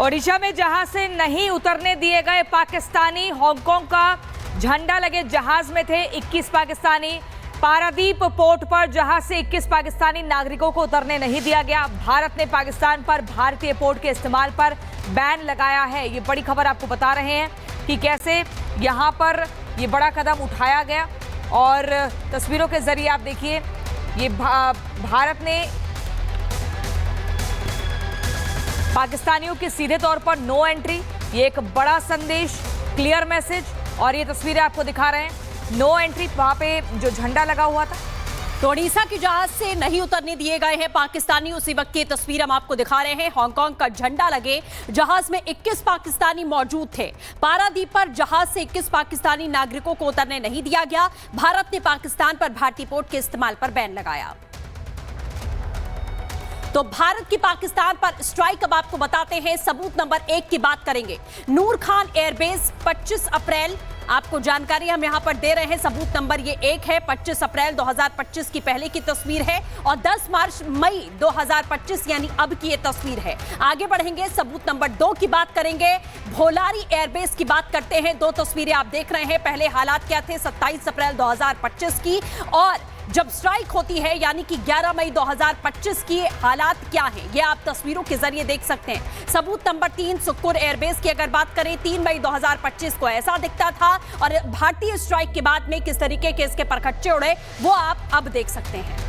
ओडिशा में जहाज से नहीं उतरने दिए गए पाकिस्तानी। हांगकांग का झंडा लगे जहाज में थे 21 पाकिस्तानी। पारादीप पोर्ट पर जहाज से 21 पाकिस्तानी नागरिकों को उतरने नहीं दिया गया। भारत ने पाकिस्तान पर भारतीय पोर्ट के इस्तेमाल पर बैन लगाया है। ये बड़ी खबर आपको बता रहे हैं कि कैसे यहां पर ये बड़ा कदम उठाया गया। और तस्वीरों के जरिए आप देखिए, ये भारत ने पाकिस्तानियों की सीधे तौर पर नो एंट्री, ये एक बड़ा संदेश, क्लियर मैसेज। और ये तस्वीरें आपको दिखा रहे हैं, नो एंट्री, वहां पे जो झंडा लगा हुआ था। तो ओडिशा के जहाज से नहीं उतरने दिए गए हैं पाकिस्तानी। उसी वक्त की तस्वीर हम आपको दिखा रहे हैं। हांगकांग का झंडा लगे जहाज में 21 पाकिस्तानी मौजूद थे। पारादीप पर जहाज से 21 पाकिस्तानी नागरिकों को उतरने नहीं दिया गया। भारत ने पाकिस्तान पर भारतीय पोर्ट के इस्तेमाल पर बैन लगाया। तो भारत की पाकिस्तान पर स्ट्राइक अब आपको बताते हैं। सबूत नंबर 1 की बात करेंगे। नूर खान एयरबेस 25 अप्रैल, आपको जानकारी हम यहां पर दे रहे हैं। सबूत नंबर ये 1 है। 25 अप्रैल 2025 की पहले की तस्वीर है और 10 मई 2025 यानी अब की ये तस्वीर है। आगे बढ़ेंगे, सबूत नंबर 2 की बात करेंगे। भोलारी एयरबेस की बात करते हैं। 2 तस्वीरें आप देख रहे हैं। पहले हालात क्या थे 27 अप्रैल 2025 की, और जब स्ट्राइक होती है यानी कि 11 मई 2025 की हालात क्या हैं, ये आप तस्वीरों के जरिए देख सकते हैं। सबूत नंबर 3 सुक्कुर एयरबेस की अगर बात करें, 3 मई 2025 को ऐसा दिखता था, और भारतीय स्ट्राइक के बाद में किस तरीके के इसके परखच्चे उड़े वो आप अब देख सकते हैं।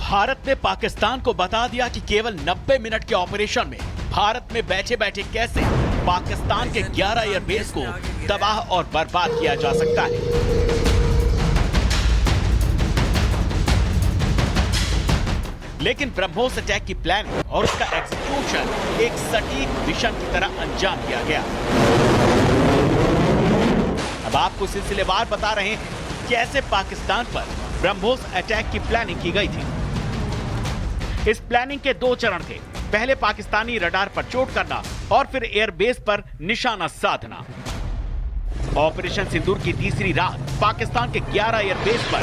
भारत ने पाकिस्तान को बता दिया कि केवल 90 मिनट के ऑपरेशन में भारत में बैठे बैठे कैसे पाकिस्तान के 11 एयरबेस को तबाह और बर्बाद किया जा सकता है। लेकिन ब्रह्मोस अटैक की प्लानिंग और उसका एग्जीक्यूशन एक सटीक मिशन की तरह अंजाम दिया गया। अब आपको सिलसिलेवार बता रहे हैं कैसे पाकिस्तान पर ब्रह्मोस अटैक की प्लानिंग की गई थी। इस प्लानिंग के 2 चरण थे। पहले पाकिस्तानी रडार पर चोट करना और फिर एयरबेस पर निशाना साधना। ऑपरेशन सिंदूर की तीसरी रात पाकिस्तान के 11 एयरबेस पर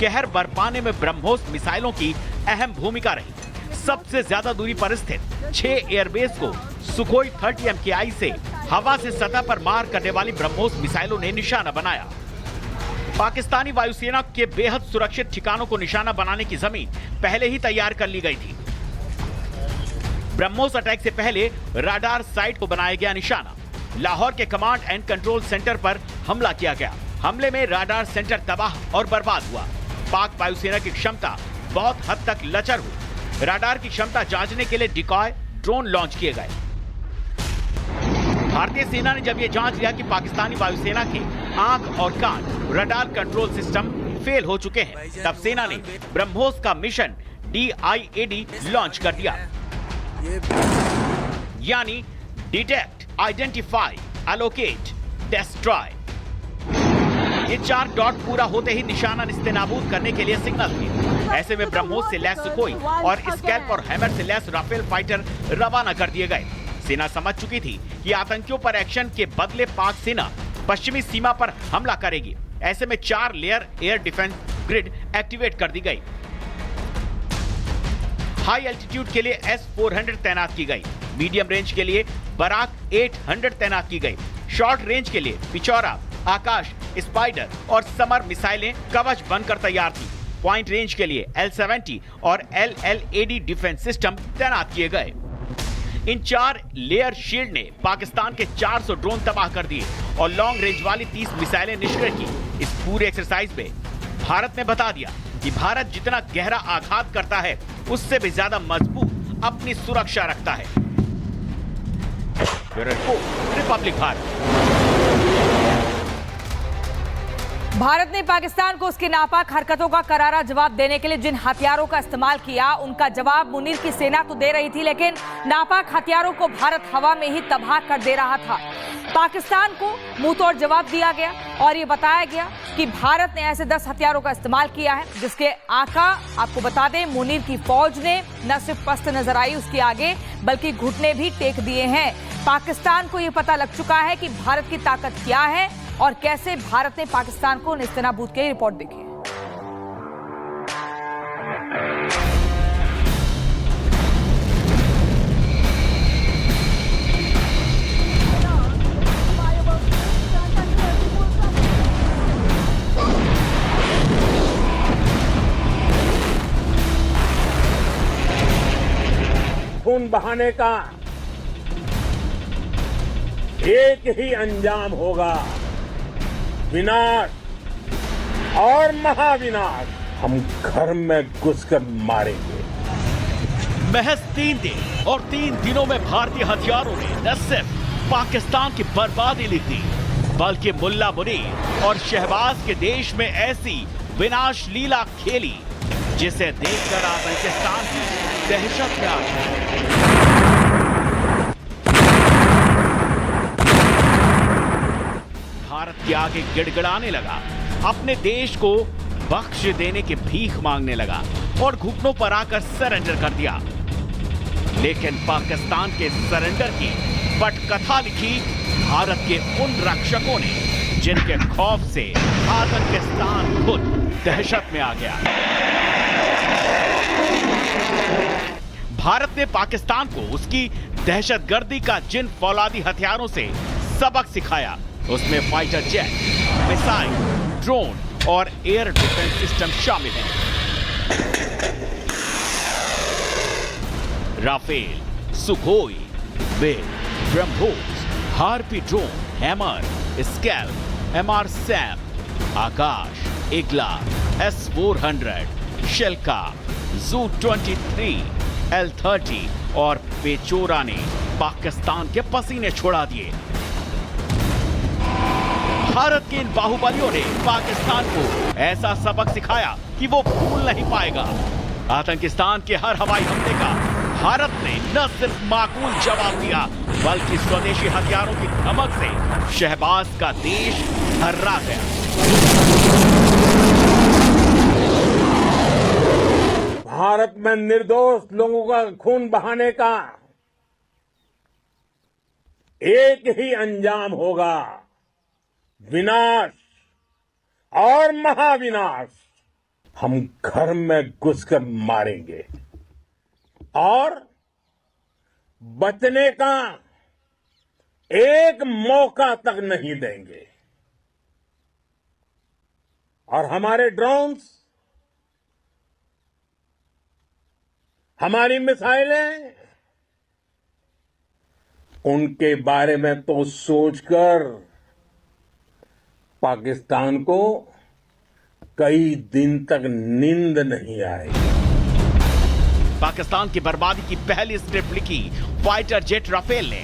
कहर बरपाने में ब्रह्मोस मिसाइलों की अहम भूमिका रही। सबसे ज्यादा दूरी पर स्थित 6 एयरबेस को सुखोई 30 MKI से हवा से सतह पर मार करने वाली ब्रह्मोस मिसाइलों ने निशाना बनाया। पाकिस्तानी वायुसेना के बेहद सुरक्षित ठिकानों को निशाना बनाने की जमीन पहले ही तैयार कर ली गई थी। ब्रह्मोस अटैक से पहले राडार साइट को बनाया गया निशाना। लाहौर के कमांड एंड कंट्रोल सेंटर पर हमला किया गया। हमले में राडार सेंटर तबाह और बर्बाद हुआ। पाक वायुसेना की क्षमता बहुत हद तक लचर हुई। राडार की क्षमता जांचने के लिए डिकॉय ड्रोन लॉन्च किए गए। भारतीय सेना ने जब यह जांच लिया कि पाकिस्तानी वायुसेना के आंख और कान रडार कंट्रोल सिस्टम फेल हो चुके हैं, तब सेना ने ब्रह्मोस का मिशन DIAD लॉन्च कर दिया, यानी डिटेक्ट, आइडेंटिफाई, एलोकेट, डिस्ट्रॉय। ये 4 डॉट पूरा होते ही निशाना निस्तेनाबूद करने के लिए सिग्नल थे। ऐसे में ब्रह्मोस से लैस सुखोई और स्कैल्प और हैमर से लैस राफेल फाइटर रवाना कर दिए गए। सेना समझ चुकी थी कि आतंकियों पर एक्शन के बदले पाक सेना पश्चिमी सीमा पर हमला करेगी। ऐसे में 4 layer air defence grid activate कर दी गई। हाई एल्टीट्यूड के लिए S-400 तैनात की गई। मीडियम रेंज के लिए बराक 800 तैनात की गई। शॉर्ट रेंज के लिए पिचौरा, आकाश, स्पाइडर और समर मिसाइलें कवच बनकर तैयार थी। पॉइंट रेंज के लिए L-70 और LLAD डिफेंस सिस्टम तैनात किए गए। इन 4 लेयर शील्ड ने पाकिस्तान के 400 ड्रोन तबाह कर दिए और लॉन्ग रेंज वाली 30 मिसाइलें निष्क्रिय की। इस पूरे एक्सरसाइज में भारत ने बता दिया कि भारत जितना गहरा आघात करता है उससे भी ज्यादा मजबूत अपनी सुरक्षा रखता है। रिपब्लिक भारत ने पाकिस्तान को उसकी नापाक हरकतों का करारा जवाब देने के लिए जिन हथियारों का इस्तेमाल किया, उनका जवाब मुनीर की सेना तो दे रही थी, लेकिन नापाक हथियारों को भारत हवा में ही तबाह कर दे रहा था। पाकिस्तान को मुंहतोड़ जवाब दिया गया और ये बताया गया कि भारत ने ऐसे 10 हथियारों का इस्तेमाल किया है, जिसके आका आपको बता दें मुनीर की फौज ने न सिर्फ पस्त नजर आई उसके आगे, बल्कि घुटने भी टेक दिए हैं। पाकिस्तान को यह पता लग चुका है कि भारत की ताकत क्या है और कैसे भारत ने पाकिस्तान को नेस्तनाबूद की। रिपोर्ट देखिए। खून बहाने का एक ही अंजाम होगा, विनाश और महाविनाश। हम घर में घुसकर मारेंगे। महज 3 दिन और 3 दिनों में भारतीय हथियारों ने न सिर्फ पाकिस्तान की बर्बादी लिख दी, बल्कि मुल्ला मुनीर और शहबाज के देश में ऐसी विनाश लीला खेली जिसे देखकर पाकिस्तान की दहशत में आ गई। भारत के आगे गिड़गिड़ाने लगा, अपने देश को बख्श देने की भीख मांगने लगा और घुटनों पर आकर सरेंडर कर दिया। लेकिन पाकिस्तान के सरेंडर की पटकथा लिखी भारत के उन रक्षकों ने जिनके खौफ से पाकिस्तान खुद दहशत में आ गया। भारत ने पाकिस्तान को उसकी दहशतगर्दी का जिन फौलादी हथियारों से सबक सिखाया, उसमें फाइटर जेट, मिसाइल, ड्रोन और एयर डिफेंस सिस्टम शामिल हैं। राफेल, सुखोई, वेल, BrahMos, Harpy drone, Hammer, Scalp, MR-SAM, Akash, Igla, S-400, शेल्का, Zu-23, L-30 और पेचोरा ने पाकिस्तान के पसीने छुड़ा दिए। भारत के इन बाहुबलियों ने पाकिस्तान को ऐसा सबक सिखाया कि वो भूल नहीं पाएगा। आतंकिस्तान के हर हवाई हमले का भारत ने न सिर्फ माकूल जवाब दिया, बल्कि स्वदेशी हथियारों की धमक से शहबाज का देश थर्रा गया। भारत में निर्दोष लोगों का खून बहाने का एक ही अंजाम होगा, विनाश और महाविनाश। हम घर में घुसकर मारेंगे और बचने का एक मौका तक नहीं देंगे। और हमारे ड्रोन्स, हमारी मिसाइलें, उनके बारे में तो सोचकर पाकिस्तान को कई दिन तक नींद नहीं आएगी। पाकिस्तान की बर्बादी की पहली स्क्रिप्ट लिखी फाइटर जेट राफेल ने